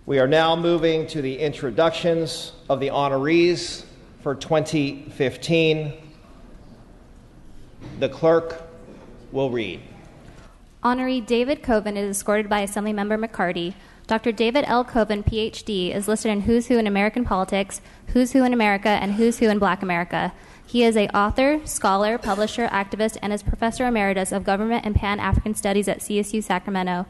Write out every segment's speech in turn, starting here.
We are now moving to the introductions of the honorees for 2015. The clerk will read. Honoree David Coven is escorted by Assemblymember McCarty. Dr. David L. Coven, Ph.D., is listed in Who's Who in American Politics, Who's Who in America, and Who's Who in Black America. He is an author, scholar, publisher, activist, and is Professor Emeritus of Government and Pan-African Studies at CSU Sacramento.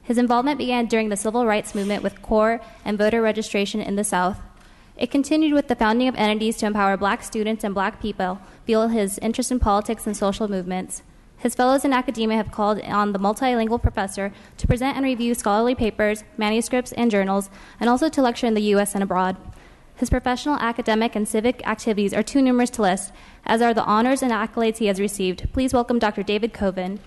His involvement began during the Civil Rights Movement with CORE and voter registration in the South. It continued with the founding of entities to empower Black students and Black people, fuel his interest in politics and social movements. His fellows in academia have called on the multilingual professor to present and review scholarly papers, manuscripts, and journals, and also to lecture in the U.S. and abroad. His professional, academic, and civic activities are too numerous to list, as are the honors and accolades he has received. Please welcome Dr. David Coven.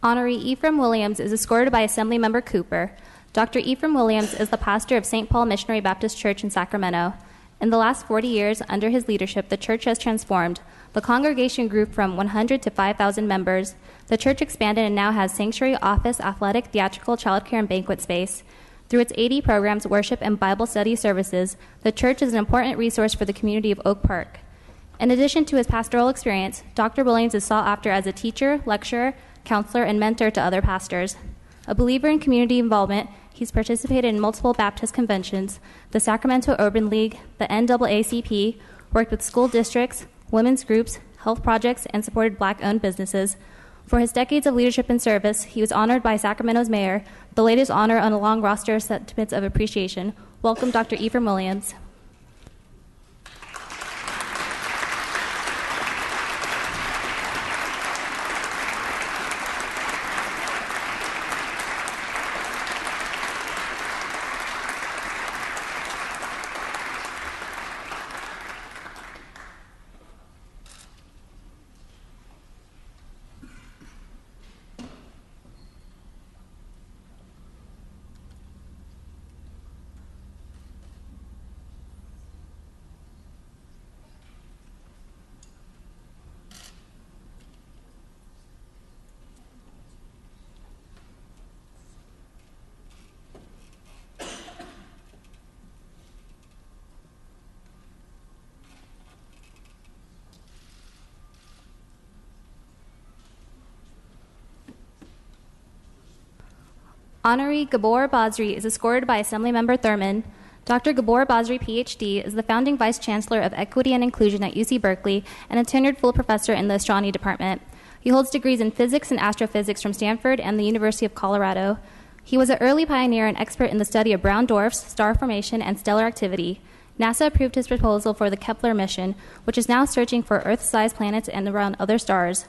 Honoree Ephraim Williams is escorted by Assemblymember Cooper. Dr. Ephraim Williams is the pastor of St. Paul Missionary Baptist Church in Sacramento. In the last 40 years, under his leadership, the church has transformed. The congregation grew from 100 to 5,000 members. The church expanded and now has sanctuary, office, athletic, theatrical, childcare, and banquet space. Through its 80 programs, worship, and Bible study services, the church is an important resource for the community of Oak Park. In addition to his pastoral experience, Dr. Williams is sought after as a teacher, lecturer, counselor, and mentor to other pastors. A believer in community involvement, he's participated in multiple Baptist conventions, the Sacramento Urban League, the NAACP, worked with school districts, women's groups, health projects, and supported Black-owned businesses. For his decades of leadership and service, he was honored by Sacramento's mayor, the latest honor on a long roster of sentiments of appreciation. Welcome, Dr. Ephraim Williams. Honoree Gabor Basri is escorted by Assemblymember Thurman. Dr. Gabor Basri, Ph.D., is the founding Vice Chancellor of Equity and Inclusion at UC Berkeley and a tenured full professor in the astronomy department. He holds degrees in physics and astrophysics from Stanford and the University of Colorado. He was an early pioneer and expert in the study of brown dwarfs, star formation, and stellar activity. NASA approved his proposal for the Kepler mission, which is now searching for Earth-sized planets and around other stars.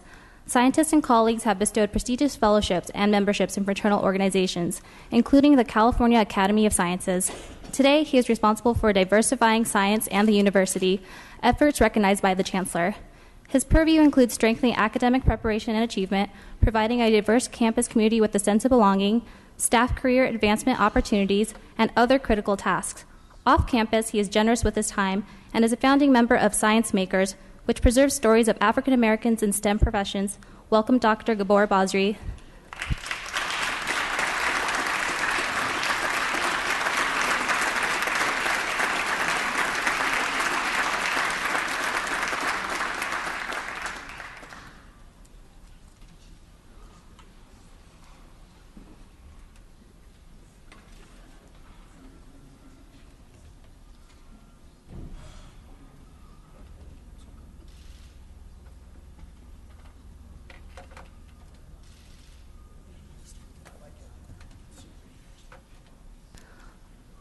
Scientists and colleagues have bestowed prestigious fellowships and memberships in fraternal organizations, including the California Academy of Sciences. Today, he is responsible for diversifying science and the university, efforts recognized by the Chancellor. His purview includes strengthening academic preparation and achievement, providing a diverse campus community with a sense of belonging, staff career advancement opportunities, and other critical tasks. Off campus, he is generous with his time and is a founding member of Science Makers, which preserves stories of African Americans in STEM professions. Welcome, Dr. Gabor Basri.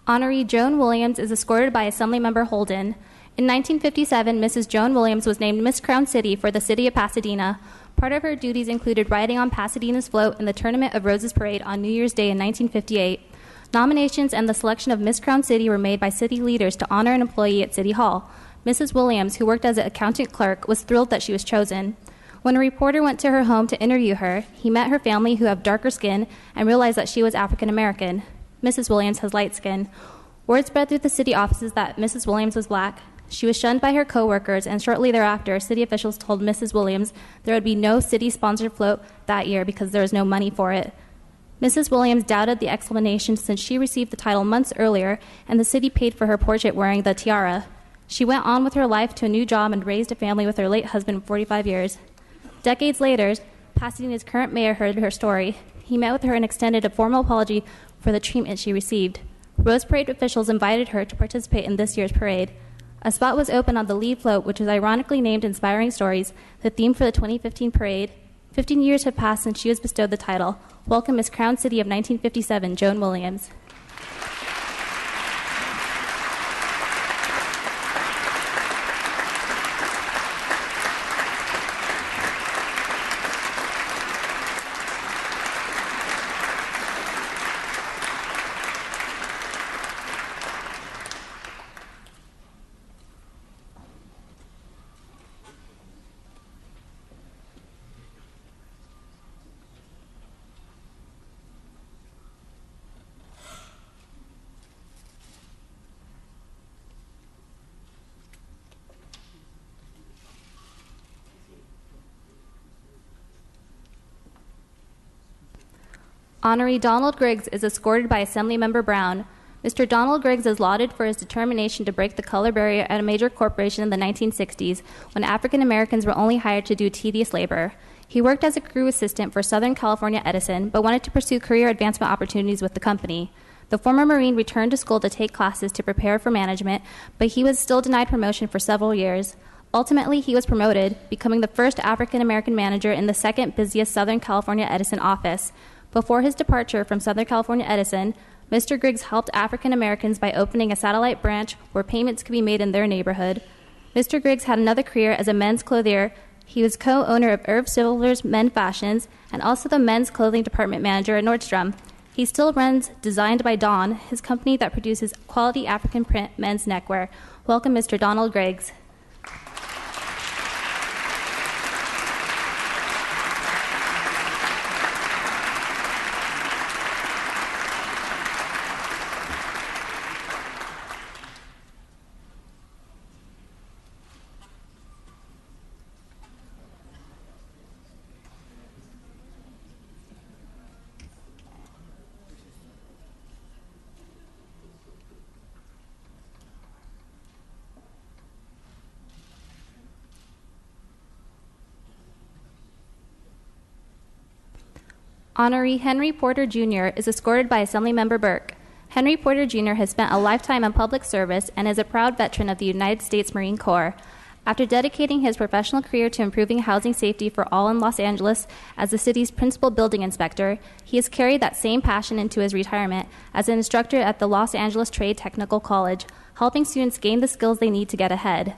Honoree Joan Williams is escorted by Assemblymember Holden. In 1957, Mrs. Joan Williams was named Miss Crown City for the city of Pasadena. Part of her duties included riding on Pasadena's float in the Tournament of Roses Parade on New Year's Day in 1958. Nominations and the selection of Miss Crown City were made by city leaders to honor an employee at City Hall. Mrs. Williams, who worked as an accountant clerk, was thrilled that she was chosen. When a reporter went to her home to interview her, he met her family, who have darker skin, and realized that she was African American. Mrs. Williams has light skin. Word spread through the city offices that Mrs. Williams was black. She was shunned by her co-workers, and shortly thereafter, city officials told Mrs. Williams there would be no city-sponsored float that year because there was no money for it. Mrs. Williams doubted the explanation since she received the title months earlier, and the city paid for her portrait wearing the tiara. She went on with her life to a new job and raised a family with her late husband of 45 years. Decades later, Pasadena's current mayor heard her story. He met with her and extended a formal apology for the treatment she received. Rose Parade officials invited her to participate in this year's parade. A spot was open on the lead float, which was ironically named Inspiring Stories, the theme for the 2015 parade. 15 years have passed since she was bestowed the title. Welcome Miss Crown City of 1957, Joan Williams. Honoree Donald Griggs is escorted by Assemblymember Brown. Mr. Donald Griggs is lauded for his determination to break the color barrier at a major corporation in the 1960s when African Americans were only hired to do tedious labor. He worked as a crew assistant for Southern California Edison, but wanted to pursue career advancement opportunities with the company. The former Marine returned to school to take classes to prepare for management, but he was still denied promotion for several years. Ultimately, he was promoted, becoming the first African American manager in the second busiest Southern California Edison office. Before his departure from Southern California Edison, Mr. Griggs helped African Americans by opening a satellite branch where payments could be made in their neighborhood. Mr. Griggs had another career as a men's clothier. He was co-owner of Irv Silver's Men Fashions and also the men's clothing department manager at Nordstrom. He still runs Designed by Dawn, his company that produces quality African print men's neckwear. Welcome, Mr. Donald Griggs. Honoree Henry Porter Jr. is escorted by Assemblymember Burke. Henry Porter Jr. has spent a lifetime in public service and is a proud veteran of the United States Marine Corps. After dedicating his professional career to improving housing safety for all in Los Angeles as the city's principal building inspector, he has carried that same passion into his retirement as an instructor at the Los Angeles Trade Technical College, helping students gain the skills they need to get ahead.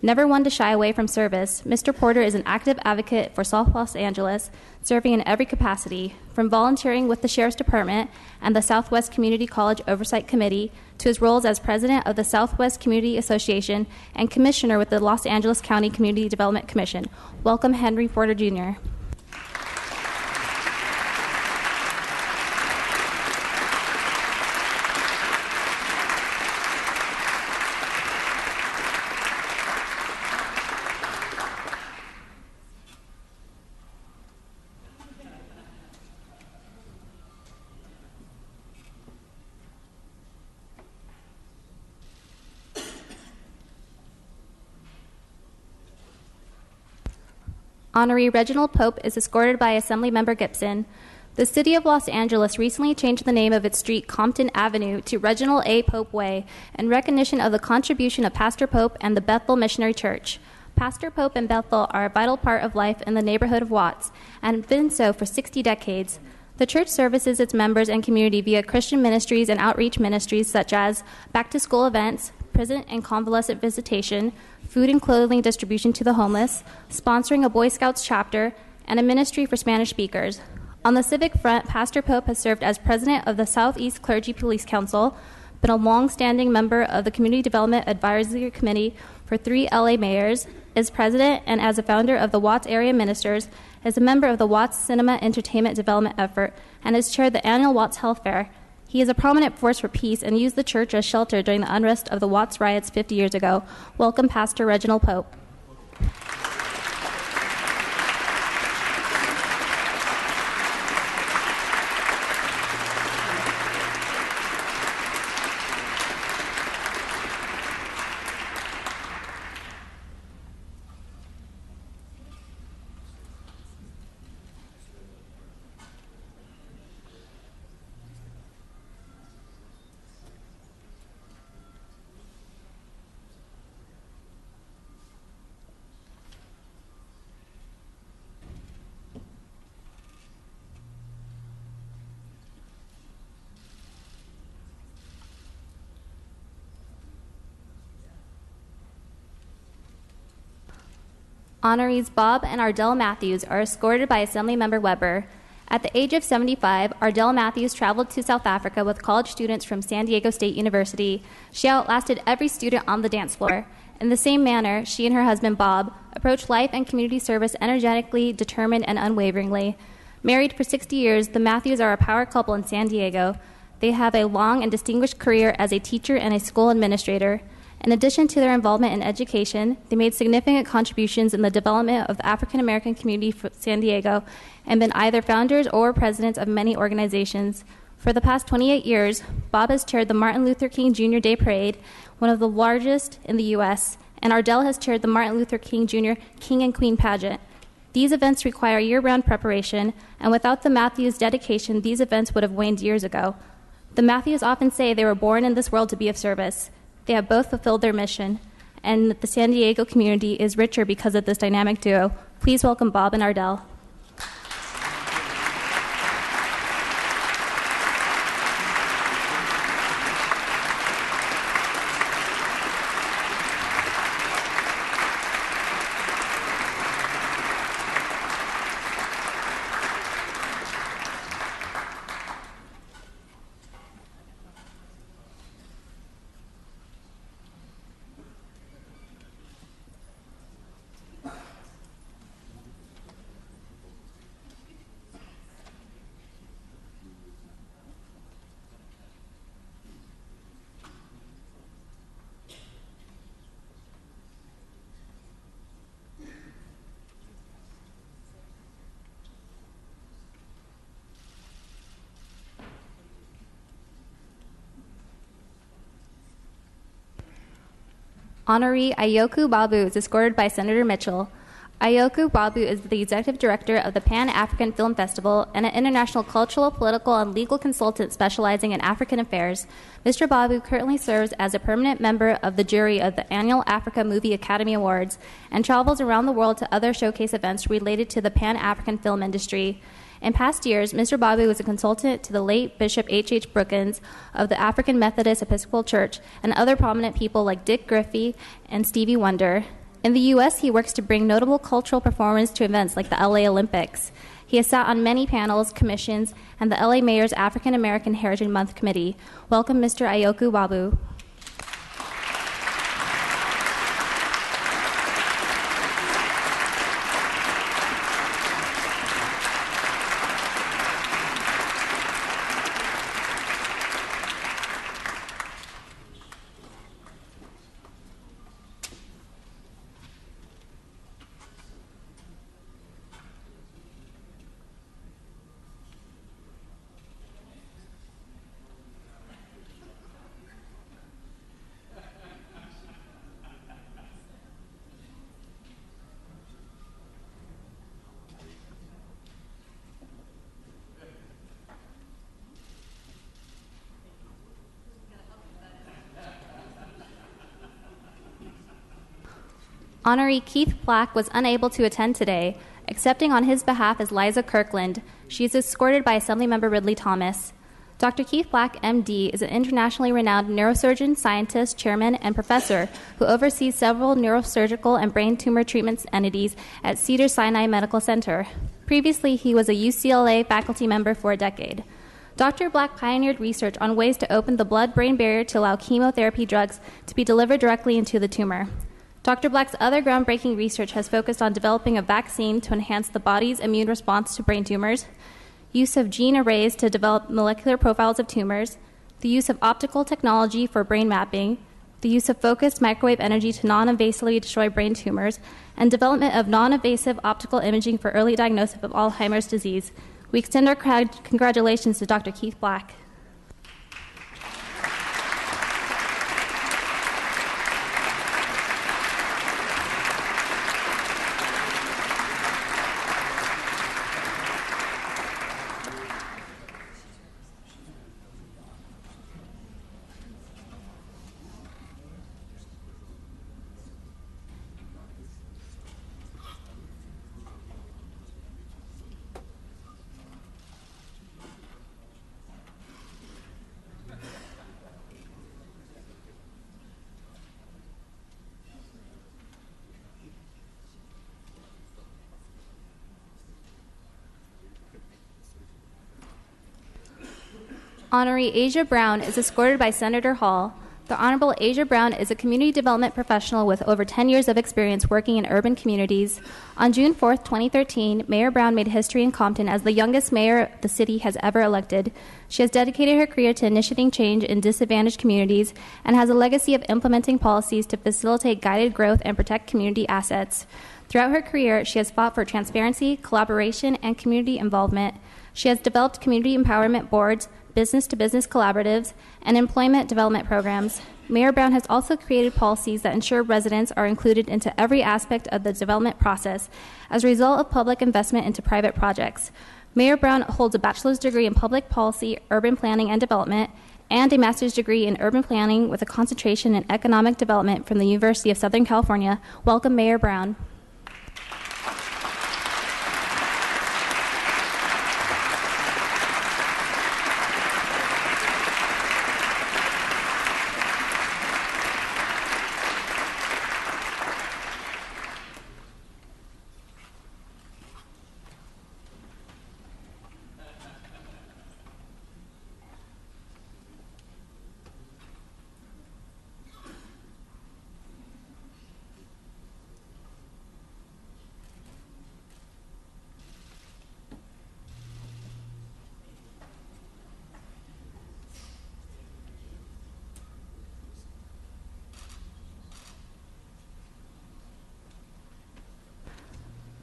Never one to shy away from service, Mr. Porter is an active advocate for South Los Angeles, serving in every capacity, from volunteering with the Sheriff's Department and the Southwest Community College Oversight Committee to his roles as president of the Southwest Community Association and commissioner with the Los Angeles County Community Development Commission. Welcome, Henry Porter Jr. Honoree Reginald Pope is escorted by Assemblymember Gibson. The city of Los Angeles recently changed the name of its street Compton Avenue to Reginald A. Pope Way in recognition of the contribution of Pastor Pope and the Bethel Missionary Church. Pastor Pope and Bethel are a vital part of life in the neighborhood of Watts and have been so for 60 decades. The church services its members and community via Christian ministries and outreach ministries such as back-to-school events, prison and convalescent visitation, food and clothing distribution to the homeless, sponsoring a Boy Scouts chapter, and a ministry for Spanish speakers. On the civic front, Pastor Pope has served as president of the Southeast Clergy Police Council, been a long-standing member of the Community Development Advisory Committee for 3 LA mayors, is president and as a founder of the Watts Area Ministers, is a member of the Watts Cinema Entertainment Development Effort, and has chaired the annual Watts Health Fair. He is a prominent force for peace and used the church as shelter during the unrest of the Watts riots 50 years ago. Welcome, Pastor Reginald Pope. Honorees Bob and Ardell Matthews are escorted by Assemblymember Weber. At the age of 75, Ardell Matthews traveled to South Africa with college students from San Diego State University. She outlasted every student on the dance floor. In the same manner, she and her husband Bob approached life and community service energetically, determined, and unwaveringly. Married for 60 years, the Matthews are a power couple in San Diego. They have a long and distinguished career as a teacher and a school administrator. In addition to their involvement in education, they made significant contributions in the development of the African American community for San Diego and been either founders or presidents of many organizations. For the past 28 years, Bob has chaired the Martin Luther King Jr. Day Parade, one of the largest in the U.S., and Ardell has chaired the Martin Luther King Jr. King and Queen pageant. These events require year-round preparation, and without the Matthews' dedication, these events would have waned years ago. The Matthews often say they were born in this world to be of service. They have both fulfilled their mission, and the San Diego community is richer because of this dynamic duo. Please welcome Bob and Ardell. Honoree Ayoku Babu is escorted by Senator Mitchell. Ayoku Babu is the executive director of the Pan-African Film Festival and an international cultural, political, and legal consultant specializing in African affairs. Mr. Babu currently serves as a permanent member of the jury of the annual Africa Movie Academy Awards and travels around the world to other showcase events related to the Pan-African film industry. In past years, Mr. Babu was a consultant to the late Bishop H.H. Brookins of the African Methodist Episcopal Church and other prominent people like Dick Griffey and Stevie Wonder. In the U.S., he works to bring notable cultural performers to events like the LA Olympics. He has sat on many panels, commissions, and the LA Mayor's African American Heritage Month Committee. Welcome, Mr. Ayoku Babu. Honoree Keith Black was unable to attend today. Accepting on his behalf is Liza Kirkland. She is escorted by Assemblymember Ridley Thomas. Dr. Keith Black, MD, is an internationally renowned neurosurgeon, scientist, chairman, and professor who oversees several neurosurgical and brain tumor treatment entities at Cedars-Sinai Medical Center. Previously, he was a UCLA faculty member for a decade. Dr. Black pioneered research on ways to open the blood-brain barrier to allow chemotherapy drugs to be delivered directly into the tumor. Dr. Black's other groundbreaking research has focused on developing a vaccine to enhance the body's immune response to brain tumors, use of gene arrays to develop molecular profiles of tumors, the use of optical technology for brain mapping, the use of focused microwave energy to non-invasively destroy brain tumors, and development of non-invasive optical imaging for early diagnosis of Alzheimer's disease. We extend our congratulations to Dr. Keith Black. Honoree Asia Brown is escorted by Senator Hall. The Honorable Asia Brown is a community development professional with over 10 years of experience working in urban communities. On June 4, 2013, Mayor Brown made history in Compton as the youngest mayor the city has ever elected. She has dedicated her career to initiating change in disadvantaged communities and has a legacy of implementing policies to facilitate guided growth and protect community assets. Throughout her career, she has fought for transparency, collaboration, and community involvement. She has developed community empowerment boards, business-to-business collaboratives, and employment development programs. Mayor Brown has also created policies that ensure residents are included into every aspect of the development process as a result of public investment into private projects. Mayor Brown holds a bachelor's degree in public policy, urban planning and development, and a master's degree in urban planning with a concentration in economic development from the University of Southern California. Welcome, Mayor Brown.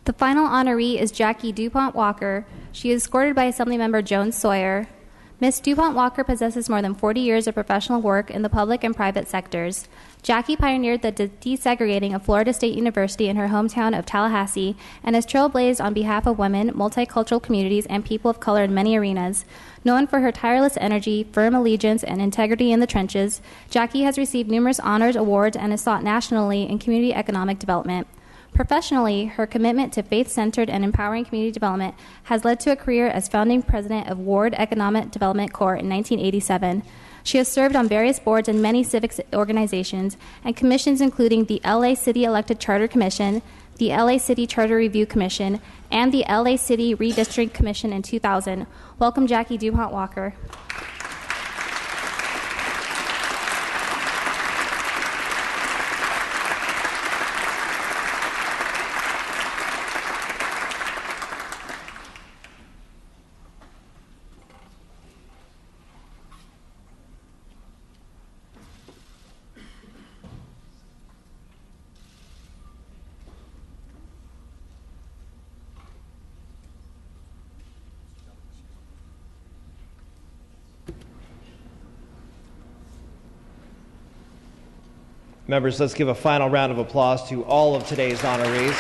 The final honoree is Jackie DuPont Walker. She is escorted by Assemblymember Joan Sawyer. Ms. DuPont Walker possesses more than 40 years of professional work in the public and private sectors. Jackie pioneered the desegregating of Florida State University in her hometown of Tallahassee and has trailblazed on behalf of women, multicultural communities, and people of color in many arenas. Known for her tireless energy, firm allegiance, and integrity in the trenches, Jackie has received numerous honors, awards, and is sought nationally in community economic development. Professionally, her commitment to faith-centered and empowering community development has led to a career as founding president of Ward Economic Development Corps in 1987. She has served on various boards in many civic organizations and commissions including the LA City Elected Charter Commission, the LA City Charter Review Commission, and the LA City Redistricting Commission in 2000. Welcome, Jackie DuPont Walker. Members, let's give a final round of applause to all of today's honorees.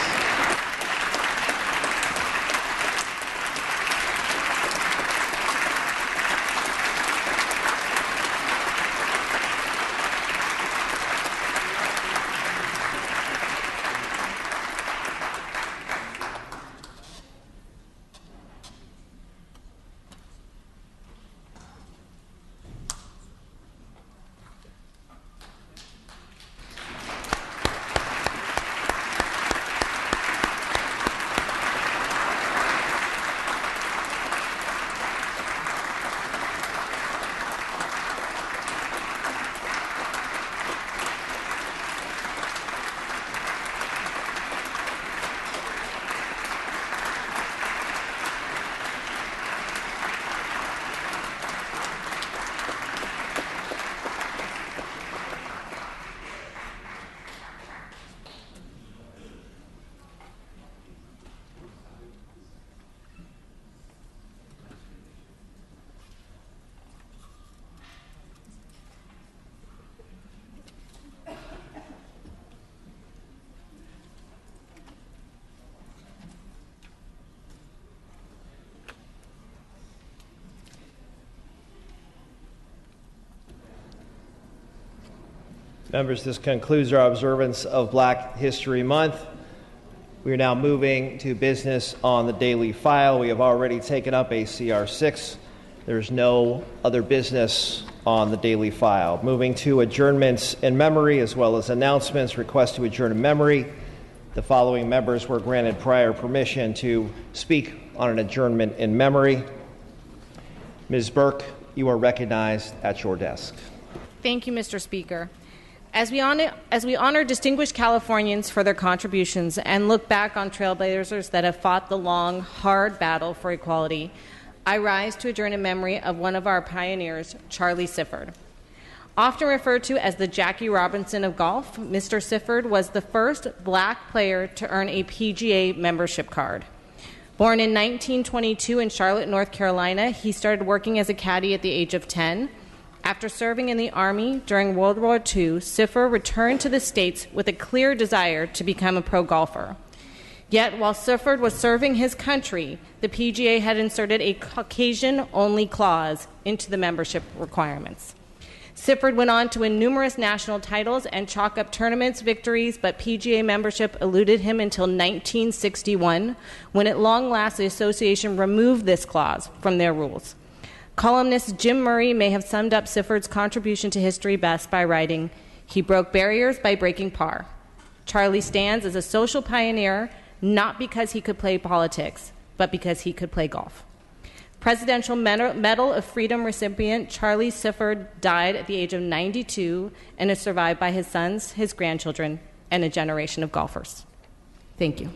Members, this concludes our observance of Black History Month. We are now moving to business on the daily file. We have already taken up ACR 6. There's no other business on the daily file. Moving to adjournments in memory as well as announcements. Request to adjourn in memory. The following members were granted prior permission to speak on an adjournment in memory. Ms. Burke, you are recognized at your desk. Thank you, Mr. Speaker. As we honor distinguished Californians for their contributions and look back on trailblazers that have fought the long, hard battle for equality, I rise to adjourn in memory of one of our pioneers, Charlie Sifford. Often referred to as the Jackie Robinson of golf, Mr. Sifford was the first Black player to earn a PGA membership card. Born in 1922 in Charlotte, North Carolina, he started working as a caddy at the age of 10. After serving in the Army during World War II, Sifford returned to the States with a clear desire to become a pro golfer. Yet, while Sifford was serving his country, the PGA had inserted a Caucasian-only clause into the membership requirements. Sifford went on to win numerous national titles and chalk up tournaments victories, but PGA membership eluded him until 1961, when at long last the association removed this clause from their rules. Columnist Jim Murray may have summed up Sifford's contribution to history best by writing, "He broke barriers by breaking par." Charlie stands as a social pioneer, not because he could play politics, but because he could play golf. Presidential Medal of Freedom recipient Charlie Sifford died at the age of 92 and is survived by his sons, his grandchildren, and a generation of golfers. Thank you.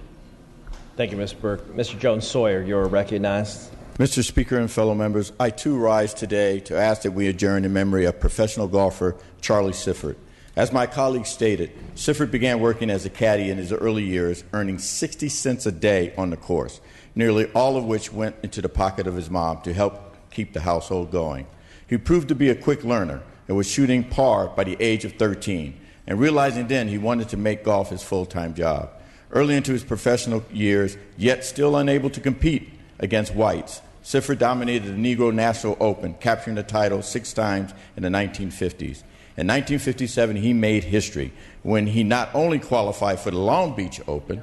Thank you, Ms. Burke. Mr. Jones-Sawyer, you're recognized. Mr. Speaker and fellow members, I too rise today to ask that we adjourn in memory of professional golfer Charlie Sifford. As my colleague stated, Sifford began working as a caddy in his early years, earning 60 cents a day on the course, nearly all of which went into the pocket of his mom to help keep the household going. He proved to be a quick learner and was shooting par by the age of 13, and realizing then he wanted to make golf his full-time job. Early into his professional years, yet still unable to compete against whites, Sifford dominated the Negro National Open, capturing the title 6 times in the 1950s. In 1957, he made history when he not only qualified for the Long Beach Open,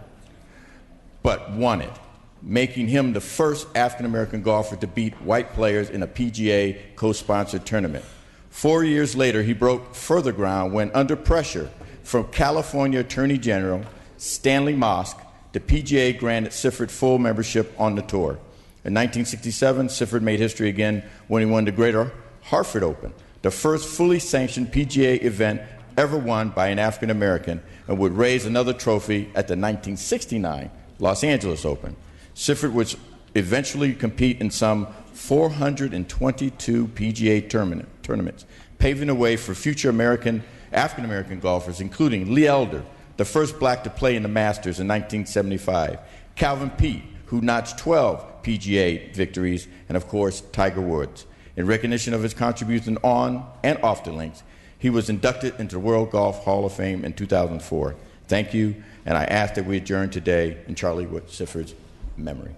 but won it, making him the first African-American golfer to beat white players in a PGA co-sponsored tournament. 4 years later, he broke further ground when, under pressure from California Attorney General Stanley Mosk, the PGA granted Sifford full membership on the tour. In 1967, Sifford made history again when he won the Greater Hartford Open, the first fully sanctioned PGA event ever won by an African American, and would raise another trophy at the 1969 Los Angeles Open. Sifford would eventually compete in some 422 PGA tournaments, paving the way for future African American golfers, including Lee Elder, the first Black to play in the Masters in 1975, Calvin Peete, who notched 12 PGA victories, and of course, Tiger Woods. In recognition of his contribution on and off the links, he was inducted into the World Golf Hall of Fame in 2004. Thank you, and I ask that we adjourn today in Charlie Sifford's memory.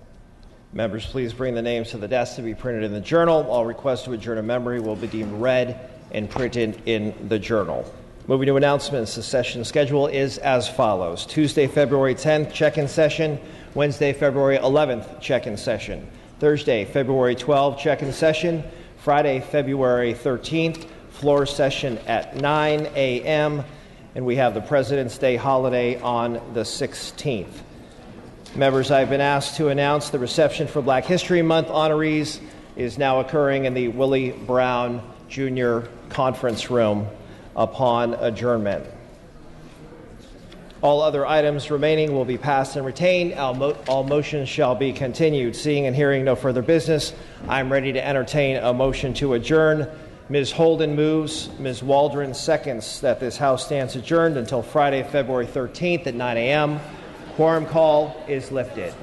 Members, please bring the names to the desk to be printed in the journal. All requests to adjourn in memory will be deemed read and printed in the journal. Moving to announcements, the session schedule is as follows. Tuesday, February 10th, check-in session. Wednesday, February 11th, check-in session. Thursday, February 12th, check-in session. Friday, February 13th, floor session at 9 a.m. And we have the President's Day holiday on the 16th. Members, I've been asked to announce the reception for Black History Month honorees is now occurring in the Willie Brown Jr. Conference Room upon adjournment. All other items remaining will be passed and retained. All motions shall be continued. Seeing and hearing no further business, I'm ready to entertain a motion to adjourn. Ms. Holden moves. Ms. Waldron seconds that this House stands adjourned until Friday, February 13th at 9 a.m. Quorum call is lifted.